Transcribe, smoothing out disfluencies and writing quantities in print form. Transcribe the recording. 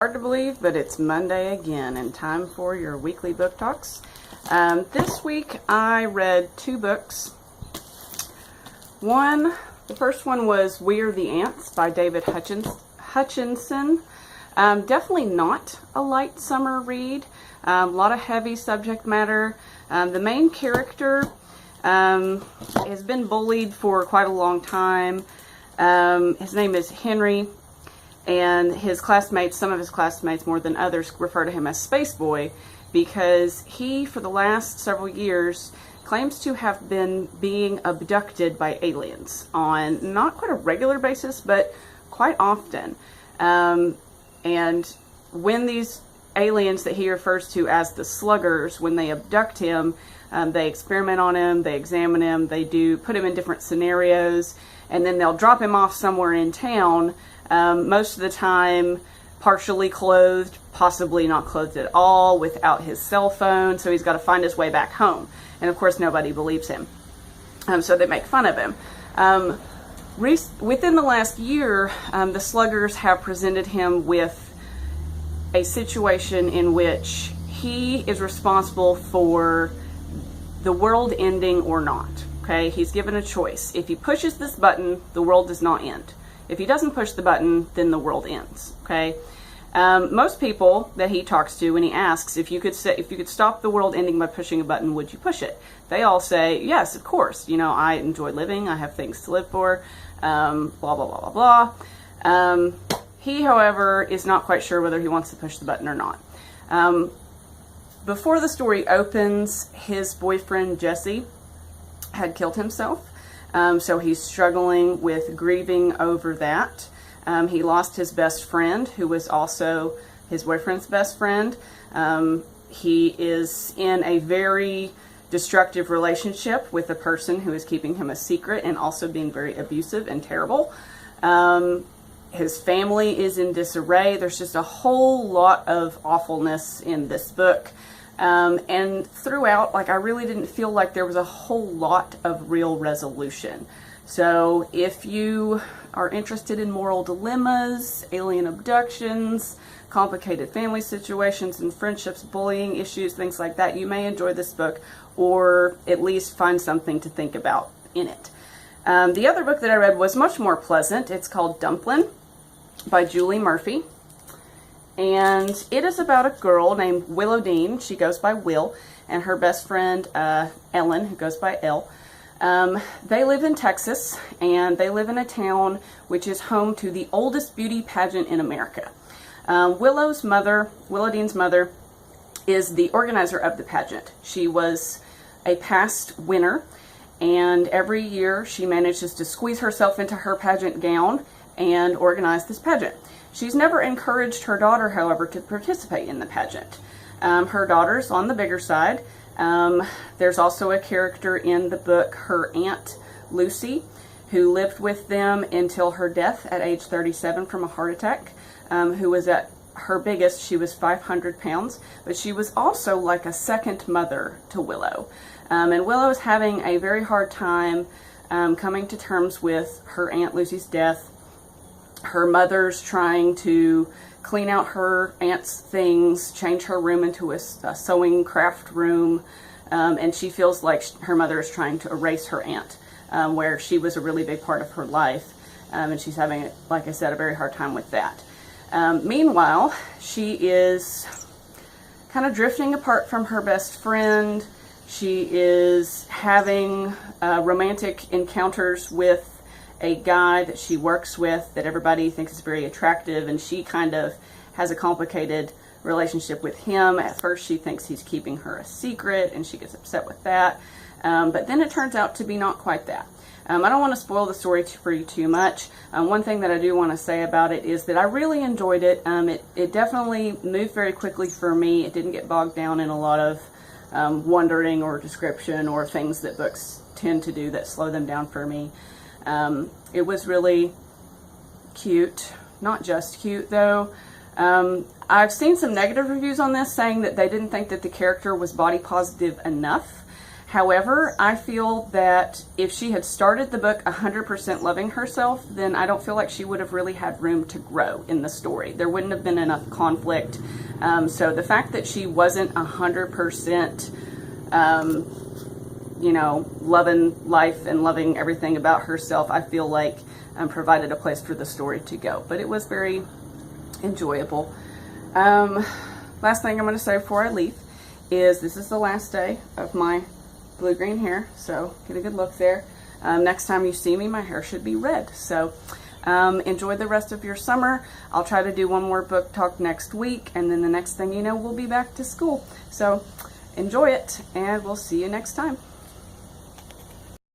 Hard to believe, but it's Monday again and time for your weekly book talks. This week I read two books. The first one was We Are the Ants by David Hutchinson. Definitely not a light summer read. A lot of heavy subject matter. The main character has been bullied for quite a long time. His name is Henry, and some of his classmates more than others, refer to him as Space Boy because he, for the last several years, claims to have been being abducted by aliens on not quite a regular basis, but quite often. And when these aliens that he refers to as the sluggers, when they abduct him, they experiment on him, they examine him, they put him in different scenarios, and then they'll drop him off somewhere in town, most of the time partially clothed, possibly not clothed at all, without his cell phone, so he's got to find his way back home. And of course nobody believes him, so they make fun of him. Within the last year, the sluggers have presented him with a situation in which he is responsible for the world ending or not. Okay, he's given a choice. If he pushes this button, the world does not end. If he doesn't push the button, then the world ends. Okay, most people that he talks to, when he asks if you could stop the world ending by pushing a button, would you push it? They all say yes, of course. You know, I enjoy living. I have things to live for. Blah blah blah blah blah. He, however, is not quite sure whether he wants to push the button or not. Before the story opens, his boyfriend Jesse had killed himself. So he's struggling with grieving over that. He lost his best friend, who was also his boyfriend's best friend. He is in a very destructive relationship with a person who is keeping him a secret and also being very abusive and terrible. His family is in disarray. There's just a whole lot of awfulness in this book. And throughout, I really didn't feel like there was a whole lot of real resolution. So if you are interested in moral dilemmas, alien abductions, complicated family situations and friendships, bullying issues, things like that, you may enjoy this book, or at least find something to think about in it. The other book that I read was much more pleasant. It's called Dumplin by Julie Murphy. And it is about a girl named Willow Dean. She goes by Will, and her best friend Ellen, who goes by Elle. They live in Texas, and they live in a town which is home to the oldest beauty pageant in America. Willow Dean's mother, is the organizer of the pageant. She was a past winner, and every year she manages to squeeze herself into her pageant gown and organize this pageant. She's never encouraged her daughter, however, to participate in the pageant. Her daughter's on the bigger side. There's also a character in the book, her aunt Lucy, who lived with them until her death at age 37 from a heart attack, who was at her biggest. She was 500 pounds, but she was also like a second mother to Willow. And Willow is having a very hard time coming to terms with her Aunt Lucy's death. Her mother's trying to clean out her aunt's things, change her room into a sewing craft room, and she feels like her mother is trying to erase her aunt, where she was a really big part of her life, and she's having, like I said, a very hard time with that. Meanwhile, she is kind of drifting apart from her best friend. She is having romantic encounters with a guy that she works with that everybody thinks is very attractive, and she kind of has a complicated relationship with him. At first she thinks he's keeping her a secret, and she gets upset with that, but then it turns out to be not quite that. I don't want to spoil the story for you too much. One thing that I do want to say about it is that I really enjoyed it. It definitely moved very quickly for me. It didn't get bogged down in a lot of wondering or description or things that books tend to do that slow them down for me. It was really cute. Not just cute, though. I've seen some negative reviews on this saying that they didn't think that the character was body positive enough. However, I feel that if she had started the book 100% loving herself, then I don't feel like she would have really had room to grow in the story. There wouldn't have been enough conflict. So the fact that she wasn't 100%, you know, loving life and loving everything about herself, I feel like provided a place for the story to go. But it was very enjoyable. Last thing I'm going to say before I leave is this is the last day of my blue-green hair, so get a good look there. Next time you see me, my hair should be red. So enjoy the rest of your summer. I'll try to do one more book talk next week, and then the next thing you know, we'll be back to school. So enjoy it, and we'll see you next time.